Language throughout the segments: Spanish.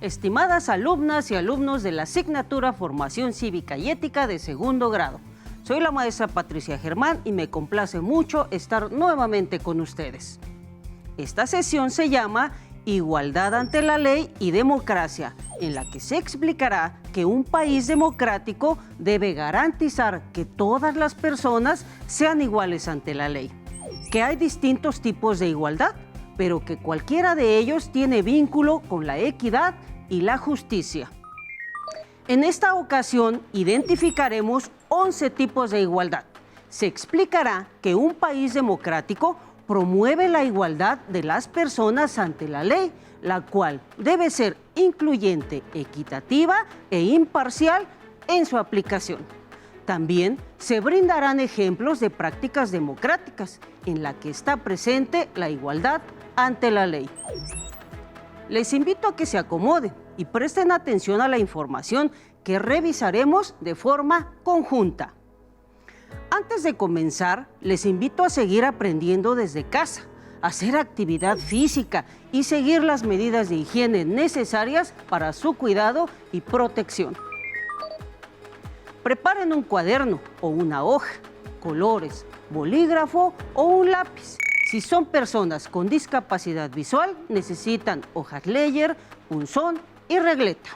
Estimadas alumnas y alumnos de la asignatura Formación Cívica y Ética de segundo grado, soy la maestra Patricia Germán y me complace mucho estar nuevamente con ustedes. Esta sesión se llama Igualdad ante la ley y democracia, en la que se explicará que un país democrático debe garantizar que todas las personas sean iguales ante la ley, que hay distintos tipos de igualdad, pero que cualquiera de ellos tiene vínculo con la equidad y la justicia. En esta ocasión identificaremos 11 tipos de igualdad. Se explicará que un país democrático promueve la igualdad de las personas ante la ley, la cual debe ser incluyente, equitativa e imparcial en su aplicación. También se brindarán ejemplos de prácticas democráticas en la que está presente la igualdad ante la ley. Les invito a que se acomoden y presten atención a la información que revisaremos de forma conjunta. Antes de comenzar, les invito a seguir aprendiendo desde casa, hacer actividad física y seguir las medidas de higiene necesarias para su cuidado y protección. Preparen un cuaderno o una hoja, colores, bolígrafo o un lápiz. Si son personas con discapacidad visual, necesitan hojas Leyer, punzón y regleta.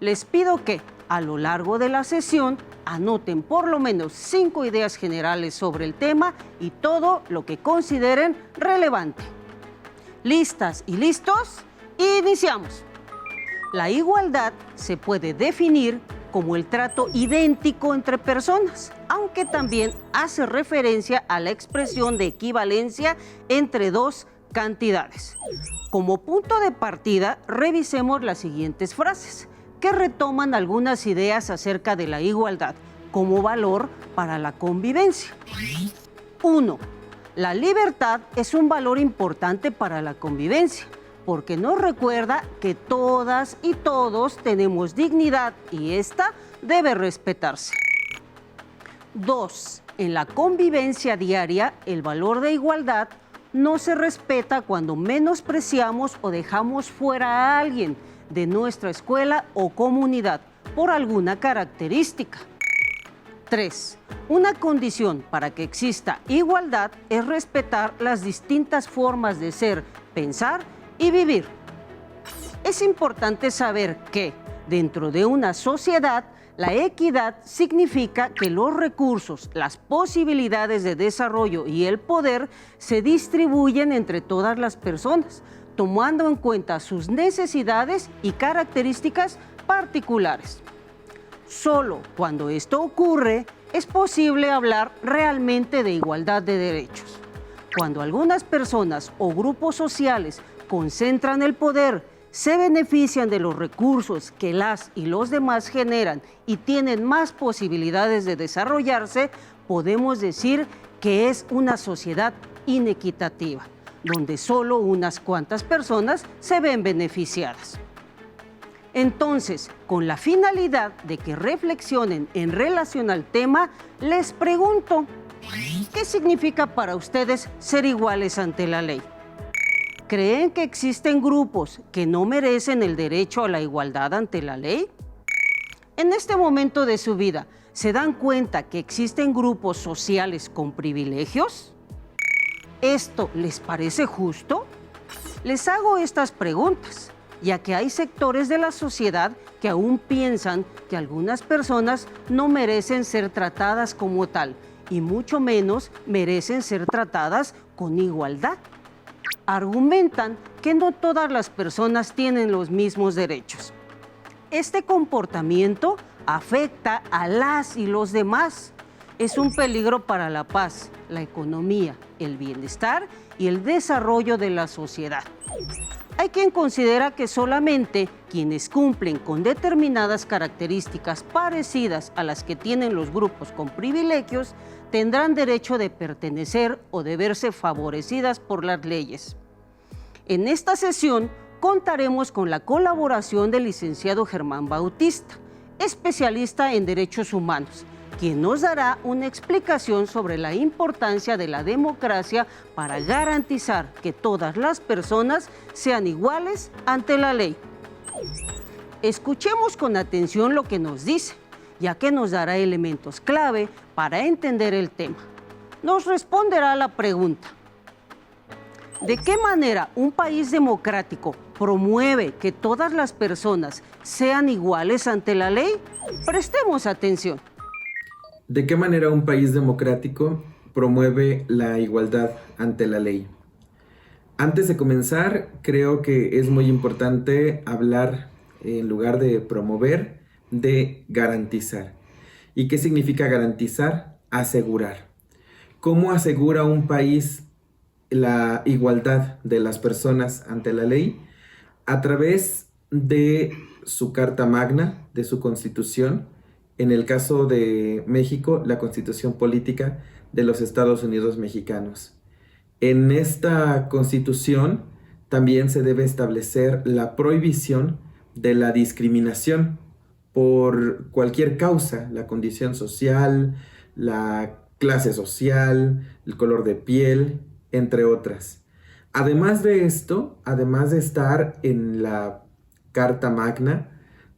Les pido que, a lo largo de la sesión, anoten por lo menos 5 ideas generales sobre el tema y todo lo que consideren relevante. ¿Listas y listos? Iniciamos. La igualdad se puede definir como el trato idéntico entre personas, aunque también hace referencia a la expresión de equivalencia entre dos cantidades. Como punto de partida, revisemos las siguientes frases, que retoman algunas ideas acerca de la igualdad como valor para la convivencia. 1. La libertad es un valor importante para la convivencia, porque nos recuerda que todas y todos tenemos dignidad y esta debe respetarse. 2. En la convivencia diaria, el valor de igualdad no se respeta cuando menospreciamos o dejamos fuera a alguien de nuestra escuela o comunidad por alguna característica. 3. Una condición para que exista igualdad es respetar las distintas formas de ser, pensar y vivir. Es importante saber que, dentro de una sociedad, la equidad significa que los recursos, las posibilidades de desarrollo y el poder se distribuyen entre todas las personas, tomando en cuenta sus necesidades y características particulares. Solo cuando esto ocurre es posible hablar realmente de igualdad de derechos. Cuando algunas personas o grupos sociales concentran el poder, se benefician de los recursos que las y los demás generan y tienen más posibilidades de desarrollarse, podemos decir que es una sociedad inequitativa, donde solo unas cuantas personas se ven beneficiadas. Entonces, con la finalidad de que reflexionen en relación al tema, les pregunto, ¿qué significa para ustedes ser iguales ante la ley? ¿Creen que existen grupos que no merecen el derecho a la igualdad ante la ley? En este momento de su vida, ¿se dan cuenta que existen grupos sociales con privilegios? ¿Esto les parece justo? Les hago estas preguntas, ya que hay sectores de la sociedad que aún piensan que algunas personas no merecen ser tratadas como tal, y mucho menos merecen ser tratadas con igualdad. Argumentan que no todas las personas tienen los mismos derechos. Este comportamiento afecta a las y los demás. Es un peligro para la paz, la economía, el bienestar y el desarrollo de la sociedad. Hay quien considera que solamente quienes cumplen con determinadas características parecidas a las que tienen los grupos con privilegios tendrán derecho de pertenecer o de verse favorecidas por las leyes. En esta sesión contaremos con la colaboración del licenciado Germán Bautista, especialista en derechos humanos, quien nos dará una explicación sobre la importancia de la democracia para garantizar que todas las personas sean iguales ante la ley. Escuchemos con atención lo que nos dice, ya que nos dará elementos clave para entender el tema. Nos responderá la pregunta: ¿de qué manera un país democrático promueve que todas las personas sean iguales ante la ley? Prestemos atención. ¿De qué manera un país democrático promueve la igualdad ante la ley? Antes de comenzar, creo que es muy importante hablar, en lugar de promover, de garantizar. ¿Y qué significa garantizar? Asegurar. ¿Cómo asegura un país la igualdad de las personas ante la ley? A través de su Carta Magna, de su Constitución. En el caso de México, la Constitución Política de los Estados Unidos Mexicanos. En esta Constitución también se debe establecer la prohibición de la discriminación por cualquier causa, la condición social, la clase social, el color de piel, entre otras. Además de esto, además de estar en la Carta Magna,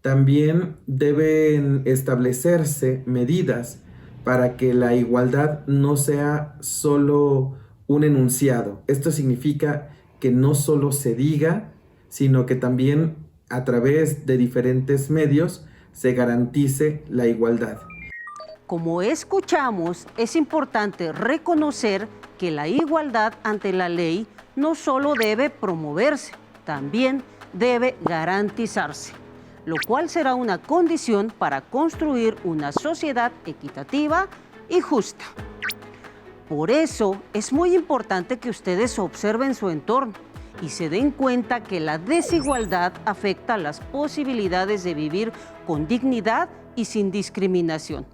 también deben establecerse medidas para que la igualdad no sea solo un enunciado. Esto significa que no solo se diga, sino que también a través de diferentes medios se garantice la igualdad. Como escuchamos, es importante reconocer que la igualdad ante la ley no solo debe promoverse, también debe garantizarse, lo cual será una condición para construir una sociedad equitativa y justa. Por eso es muy importante que ustedes observen su entorno y se den cuenta que la desigualdad afecta las posibilidades de vivir con dignidad y sin discriminación.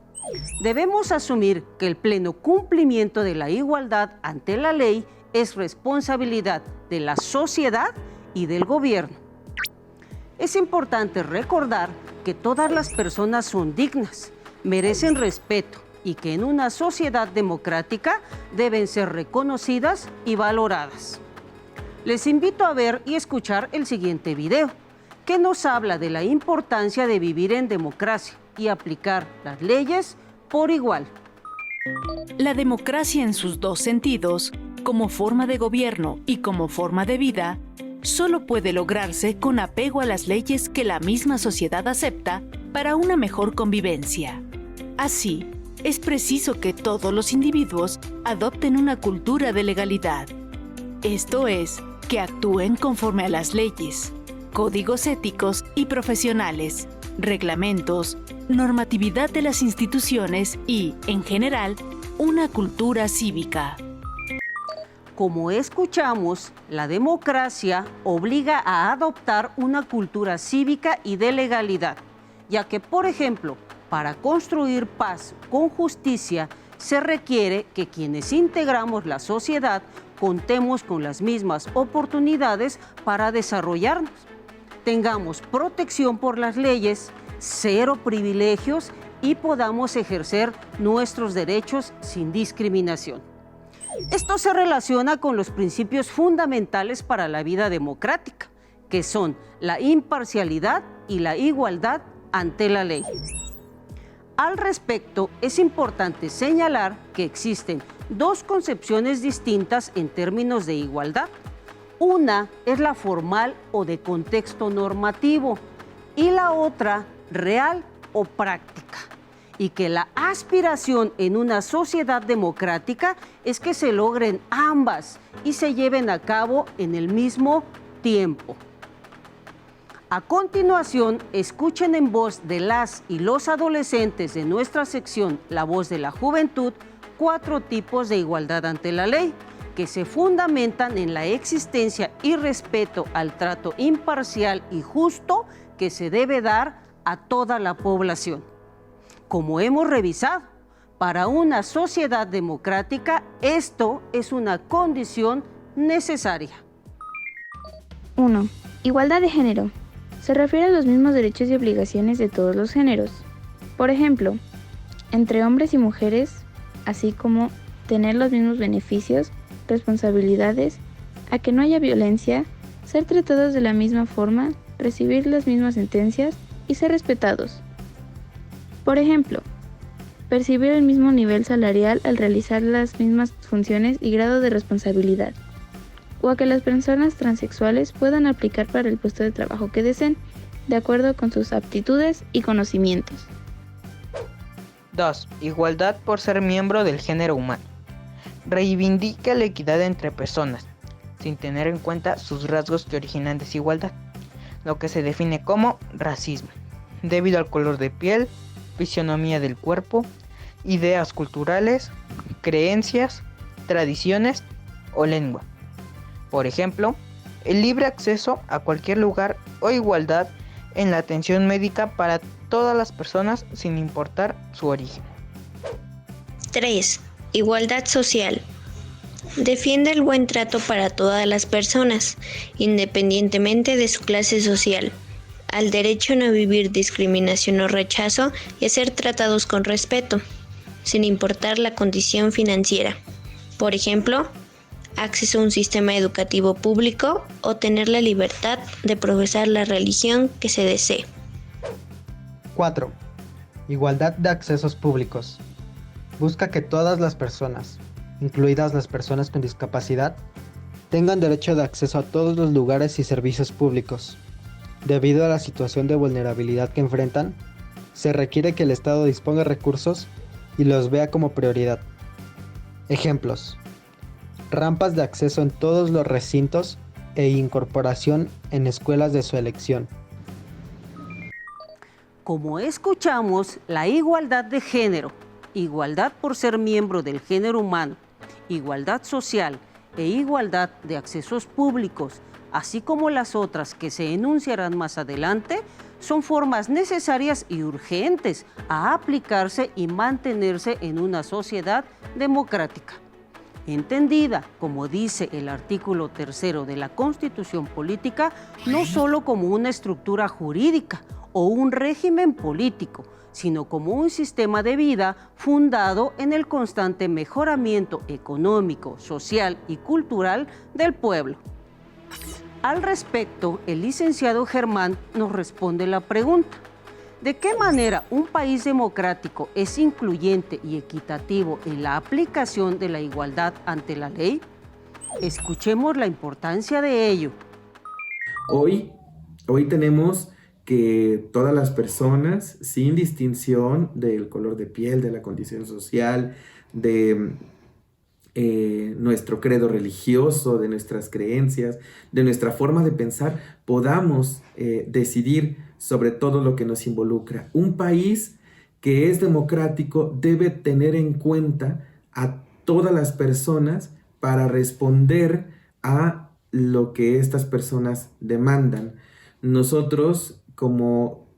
Debemos asumir que el pleno cumplimiento de la igualdad ante la ley es responsabilidad de la sociedad y del gobierno. Es importante recordar que todas las personas son dignas, merecen respeto y que en una sociedad democrática deben ser reconocidas y valoradas. Les invito a ver y escuchar el siguiente video, que nos habla de la importancia de vivir en democracia y aplicar las leyes por igual. La democracia en sus dos sentidos, como forma de gobierno y como forma de vida, solo puede lograrse con apego a las leyes que la misma sociedad acepta para una mejor convivencia. Así, es preciso que todos los individuos adopten una cultura de legalidad. Esto es, que actúen conforme a las leyes, códigos éticos y profesionales, reglamentos, normatividad de las instituciones y, en general, una cultura cívica. Como escuchamos, la democracia obliga a adoptar una cultura cívica y de legalidad, ya que, por ejemplo, para construir paz con justicia, se requiere que quienes integramos la sociedad contemos con las mismas oportunidades para desarrollarnos, tengamos protección por las leyes, cero privilegios y podamos ejercer nuestros derechos sin discriminación. Esto se relaciona con los principios fundamentales para la vida democrática, que son la imparcialidad y la igualdad ante la ley. Al respecto, es importante señalar que existen dos concepciones distintas en términos de igualdad. Una es la formal o de contexto normativo y la otra real o práctica. Y que la aspiración en una sociedad democrática es que se logren ambas y se lleven a cabo en el mismo tiempo. A continuación, escuchen en voz de las y los adolescentes de nuestra sección La Voz de la Juventud 4 tipos de igualdad ante la ley, que se fundamentan en la existencia y respeto al trato imparcial y justo que se debe dar a toda la población. Como hemos revisado, para una sociedad democrática esto es una condición necesaria. 1. Igualdad de género. Se refiere a los mismos derechos y obligaciones de todos los géneros. Por ejemplo, entre hombres y mujeres, así como tener los mismos beneficios, responsabilidades, a que no haya violencia, ser tratados de la misma forma, recibir las mismas sentencias y ser respetados. Por ejemplo, percibir el mismo nivel salarial al realizar las mismas funciones y grado de responsabilidad, o a que las personas transexuales puedan aplicar para el puesto de trabajo que deseen, de acuerdo con sus aptitudes y conocimientos. 2. Igualdad por ser miembro del género humano. Reivindica la equidad entre personas, sin tener en cuenta sus rasgos que originan desigualdad, lo que se define como racismo, debido al color de piel, fisionomía del cuerpo, ideas culturales, creencias, tradiciones o lengua. Por ejemplo, el libre acceso a cualquier lugar o igualdad en la atención médica para todas las personas sin importar su origen. 3. Igualdad social. Defiende el buen trato para todas las personas, independientemente de su clase social, al derecho a no vivir discriminación o rechazo y a ser tratados con respeto, sin importar la condición financiera. Por ejemplo, acceso a un sistema educativo público o tener la libertad de profesar la religión que se desee. 4. Igualdad de accesos públicos. Busca que todas las personas, incluidas las personas con discapacidad, tengan derecho de acceso a todos los lugares y servicios públicos. Debido a la situación de vulnerabilidad que enfrentan, se requiere que el Estado disponga de recursos y los vea como prioridad. Ejemplos: rampas de acceso en todos los recintos e incorporación en escuelas de su elección. Como escuchamos, la igualdad de género, igualdad por ser miembro del género humano, igualdad social e igualdad de accesos públicos, así como las otras que se enunciarán más adelante, son formas necesarias y urgentes a aplicarse y mantenerse en una sociedad democrática. Entendida, como dice el artículo 3 de la Constitución Política, no solo como una estructura jurídica o un régimen político, sino como un sistema de vida fundado en el constante mejoramiento económico, social y cultural del pueblo. Al respecto, el licenciado Germán nos responde la pregunta: ¿de qué manera un país democrático es incluyente y equitativo en la aplicación de la igualdad ante la ley? Escuchemos la importancia de ello. Hoy tenemos que todas las personas, sin distinción del color de piel, de la condición social, de nuestro credo religioso, de nuestras creencias, de nuestra forma de pensar, podamos decidir sobre todo lo que nos involucra. Un país que es democrático debe tener en cuenta a todas las personas para responder a lo que estas personas demandan. Nosotros, como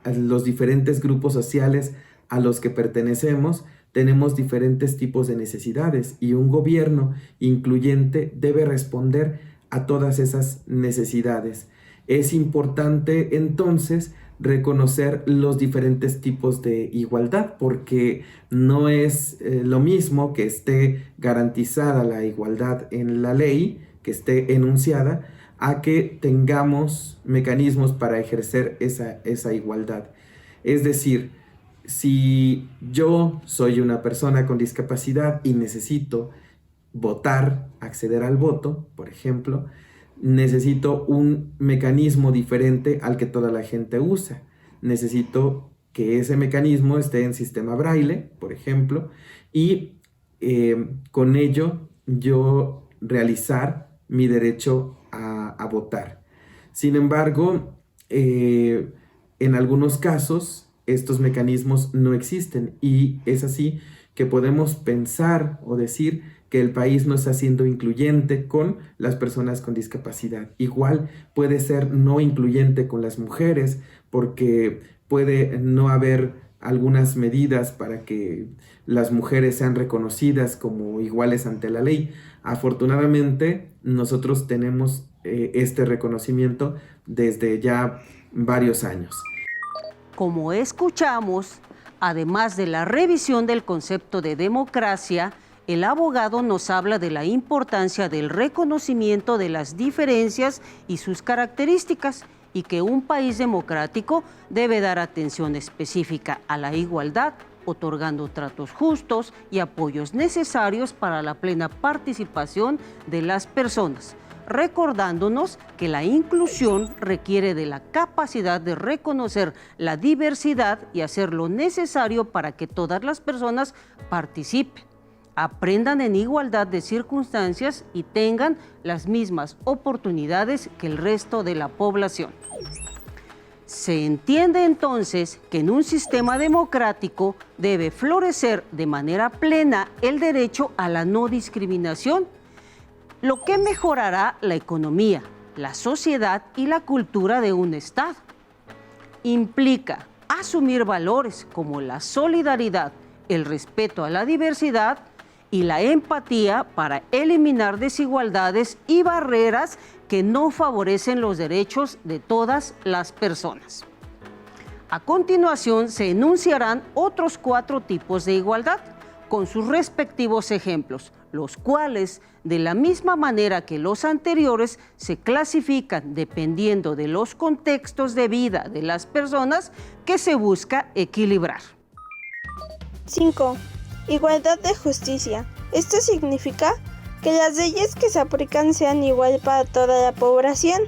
los diferentes grupos sociales a los que pertenecemos, tenemos diferentes tipos de necesidades y un gobierno incluyente debe responder a todas esas necesidades. Es importante entonces reconocer los diferentes tipos de igualdad, porque no es lo mismo que esté garantizada la igualdad en la ley, que esté enunciada, a que tengamos mecanismos para ejercer esa igualdad. Es decir, si yo soy una persona con discapacidad y necesito votar, acceder al voto, por ejemplo, necesito un mecanismo diferente al que toda la gente usa. Necesito que ese mecanismo esté en sistema braille, por ejemplo, y con ello yo realizar mi derecho a votar. Sin embargo, en algunos casos estos mecanismos no existen y es así que podemos pensar o decir que el país no está siendo incluyente con las personas con discapacidad. Igual puede ser no incluyente con las mujeres porque puede no haber algunas medidas para que las mujeres sean reconocidas como iguales ante la ley. Afortunadamente, nosotros tenemos este reconocimiento desde ya varios años. Como escuchamos, además de la revisión del concepto de democracia, el abogado nos habla de la importancia del reconocimiento de las diferencias y sus características y que un país democrático debe dar atención específica a la igualdad, otorgando tratos justos y apoyos necesarios para la plena participación de las personas, recordándonos que la inclusión requiere de la capacidad de reconocer la diversidad y hacer lo necesario para que todas las personas participen, aprendan en igualdad de circunstancias y tengan las mismas oportunidades que el resto de la población. Se entiende entonces que en un sistema democrático debe florecer de manera plena el derecho a la no discriminación, lo que mejorará la economía, la sociedad y la cultura de un Estado. Implica asumir valores como la solidaridad, el respeto a la diversidad y la empatía para eliminar desigualdades y barreras que no favorecen los derechos de todas las personas. A continuación se enunciarán otros 4 tipos de igualdad, con sus respectivos ejemplos, los cuales, de la misma manera que los anteriores, se clasifican dependiendo de los contextos de vida de las personas que se busca equilibrar. 5. Igualdad de justicia. Esto significa que las leyes que se aplican sean igual para toda la población,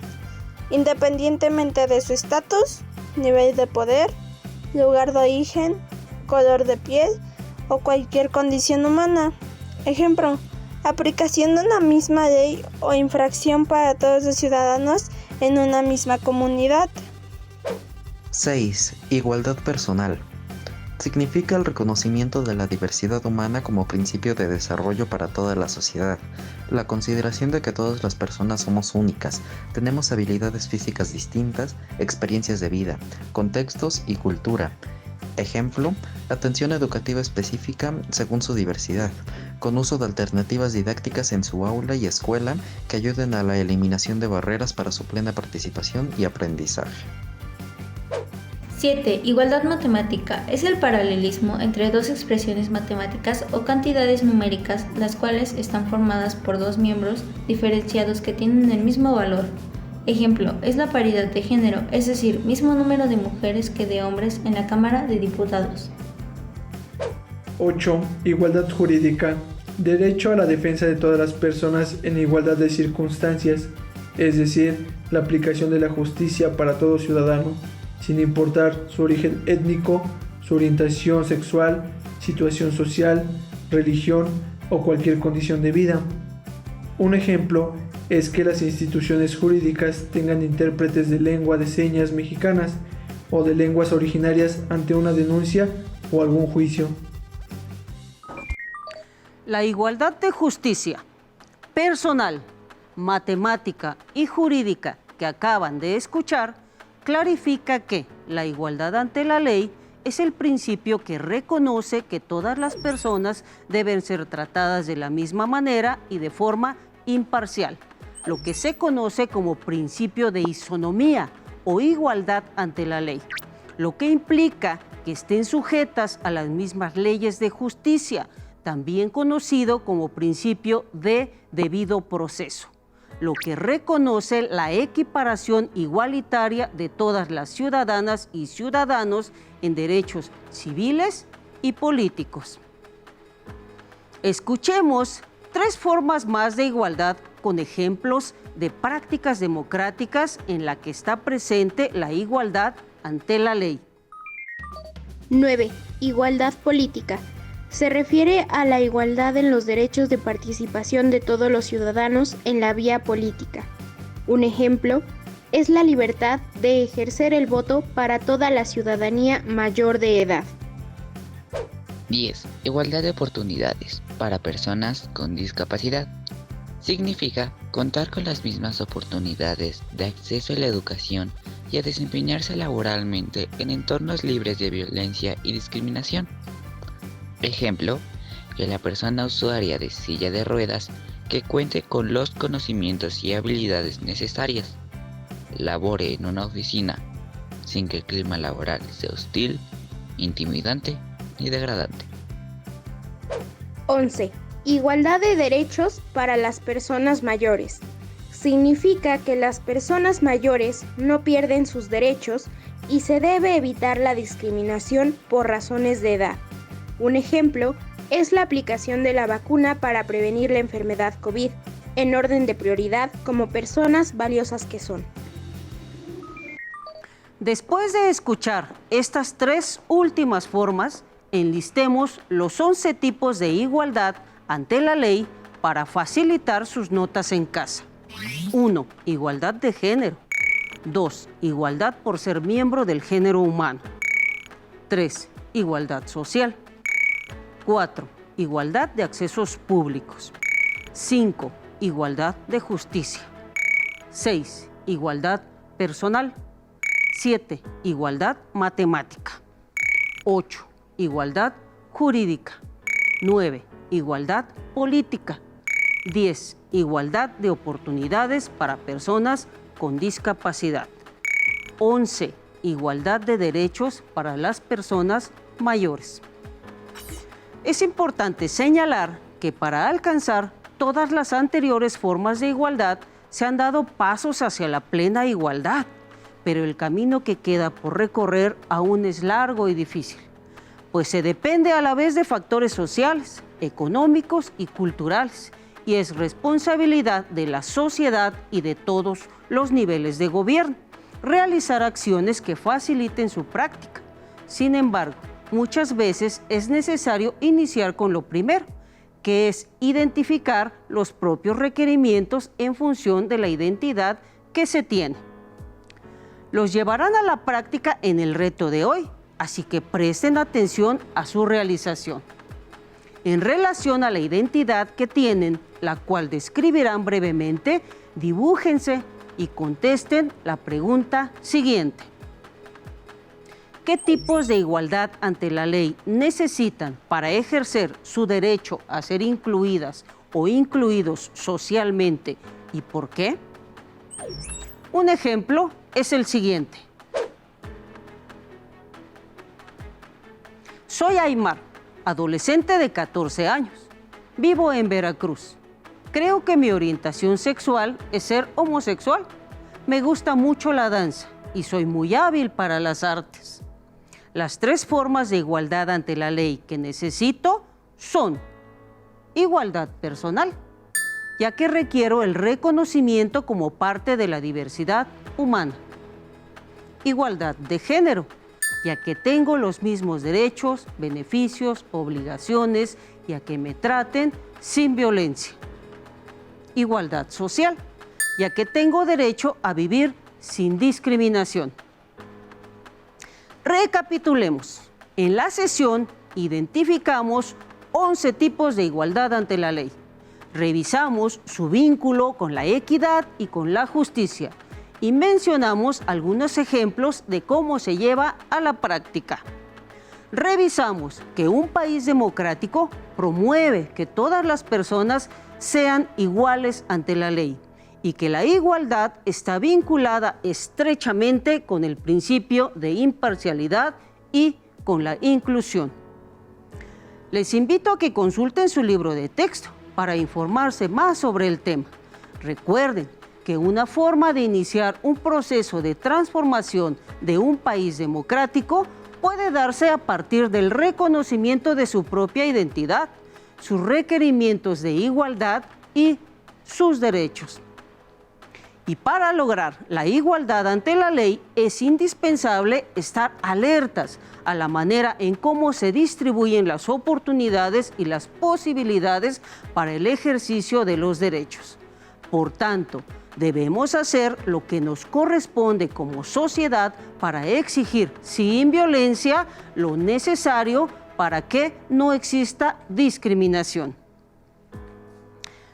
independientemente de su estatus, nivel de poder, lugar de origen, color de piel o cualquier condición humana. Ejemplo, aplicación de una misma ley o infracción para todos los ciudadanos en una misma comunidad. 6. Igualdad personal. Significa el reconocimiento de la diversidad humana como principio de desarrollo para toda la sociedad, la consideración de que todas las personas somos únicas, tenemos habilidades físicas distintas, experiencias de vida, contextos y cultura. Ejemplo, atención educativa específica según su diversidad, con uso de alternativas didácticas en su aula y escuela que ayuden a la eliminación de barreras para su plena participación y aprendizaje. 7. Igualdad matemática. Es el paralelismo entre dos expresiones matemáticas o cantidades numéricas, las cuales están formadas por dos miembros diferenciados que tienen el mismo valor. Ejemplo, es la paridad de género, es decir, mismo número de mujeres que de hombres en la Cámara de Diputados. 8. Igualdad jurídica. Derecho a la defensa de todas las personas en igualdad de circunstancias, es decir, la aplicación de la justicia para todo ciudadano, sin importar su origen étnico, su orientación sexual, situación social, religión o cualquier condición de vida. Un ejemplo es que las instituciones jurídicas tengan intérpretes de lengua de señas mexicanas o de lenguas originarias ante una denuncia o algún juicio. La igualdad de justicia personal, matemática y jurídica que acaban de escuchar clarifica que la igualdad ante la ley es el principio que reconoce que todas las personas deben ser tratadas de la misma manera y de forma imparcial, lo que se conoce como principio de isonomía o igualdad ante la ley, lo que implica que estén sujetas a las mismas leyes de justicia, también conocido como principio de debido proceso, lo que reconoce la equiparación igualitaria de todas las ciudadanas y ciudadanos en derechos civiles y políticos. Escuchemos 3 formas más de igualdad con ejemplos de prácticas democráticas en la que está presente la igualdad ante la ley. 9. Igualdad política. Se refiere a la igualdad en los derechos de participación de todos los ciudadanos en la vía política. Un ejemplo es la libertad de ejercer el voto para toda la ciudadanía mayor de edad. 10. Igualdad de oportunidades para personas con discapacidad. Significa contar con las mismas oportunidades de acceso a la educación y a desempeñarse laboralmente en entornos libres de violencia y discriminación. Ejemplo, que la persona usuaria de silla de ruedas que cuente con los conocimientos y habilidades necesarias labore en una oficina sin que el clima laboral sea hostil, intimidante ni degradante. 11. Igualdad de derechos para las personas mayores. significa que las personas mayores no pierden sus derechos y se debe evitar la discriminación por razones de edad. Un ejemplo es la aplicación de la vacuna para prevenir la enfermedad COVID, en orden de prioridad como personas valiosas que son. Después de escuchar estas tres últimas formas, enlistemos los 11 tipos de igualdad ante la ley para facilitar sus notas en casa. 1. Igualdad de género. 2. Igualdad por ser miembro del género humano. 3. Igualdad social. 4. Igualdad de accesos públicos. 5. Igualdad de justicia. 6. Igualdad personal. 7. Igualdad matemática. 8. Igualdad jurídica. 9. Igualdad política. 10. Igualdad de oportunidades para personas con discapacidad. 11. Igualdad de derechos para las personas mayores. Es importante señalar que para alcanzar todas las anteriores formas de igualdad se han dado pasos hacia la plena igualdad, pero el camino que queda por recorrer aún es largo y difícil, pues se depende a la vez de factores sociales, económicos y culturales, y es responsabilidad de la sociedad y de todos los niveles de gobierno realizar acciones que faciliten su práctica. Sin embargo, muchas veces es necesario iniciar con lo primero, que es identificar los propios requerimientos en función de la identidad que se tiene. Los llevarán a la práctica en el reto de hoy, así que presten atención a su realización. En relación a la identidad que tienen, la cual describirán brevemente, dibújense y contesten la pregunta siguiente. ¿Qué tipos de igualdad ante la ley necesitan para ejercer su derecho a ser incluidas o incluidos socialmente y por qué? Un ejemplo es el siguiente. Soy Aymar, adolescente de 14 años. Vivo en Veracruz. Creo que mi orientación sexual es ser homosexual. Me gusta mucho la danza y soy muy hábil para las artes. Las tres formas de igualdad ante la ley que necesito son: igualdad personal, ya que requiero el reconocimiento como parte de la diversidad humana. Igualdad de género, ya que tengo los mismos derechos, beneficios, obligaciones y a que me traten sin violencia. Igualdad social, ya que tengo derecho a vivir sin discriminación. Recapitulemos. En la sesión identificamos 11 tipos de igualdad ante la ley. Revisamos su vínculo con la equidad y con la justicia y mencionamos algunos ejemplos de cómo se lleva a la práctica. Revisamos que un país democrático promueve que todas las personas sean iguales ante la ley y que la igualdad está vinculada estrechamente con el principio de imparcialidad y con la inclusión. Les invito a que consulten su libro de texto para informarse más sobre el tema. Recuerden que una forma de iniciar un proceso de transformación de un país democrático puede darse a partir del reconocimiento de su propia identidad, sus requerimientos de igualdad y sus derechos. Y para lograr la igualdad ante la ley es indispensable estar alertas a la manera en cómo se distribuyen las oportunidades y las posibilidades para el ejercicio de los derechos. Por tanto, debemos hacer lo que nos corresponde como sociedad para exigir sin violencia lo necesario para que no exista discriminación.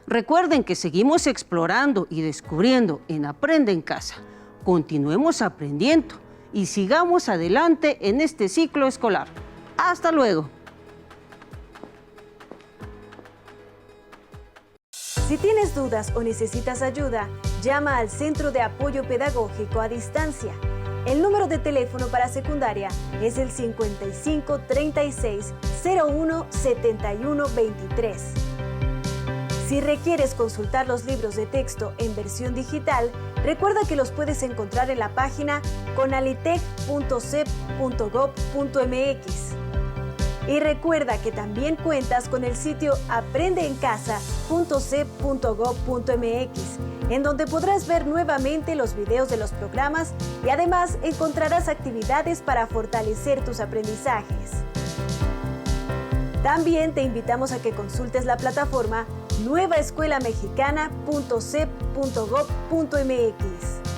Recuerden que seguimos explorando y descubriendo en Aprende en Casa. Continuemos aprendiendo y sigamos adelante en este ciclo escolar. ¡Hasta luego! Si tienes dudas o necesitas ayuda, llama al Centro de Apoyo Pedagógico a Distancia. El número de teléfono para secundaria es el 55 36 01 71 23. Si requieres consultar los libros de texto en versión digital, recuerda que los puedes encontrar en la página conalitec.cep.gov.mx. Y recuerda que también cuentas con el sitio aprendeencasa.cep.gov.mx, en donde podrás ver nuevamente los videos de los programas y además encontrarás actividades para fortalecer tus aprendizajes. También te invitamos a que consultes la plataforma nuevaescuelamexicana.cep.gov.mx.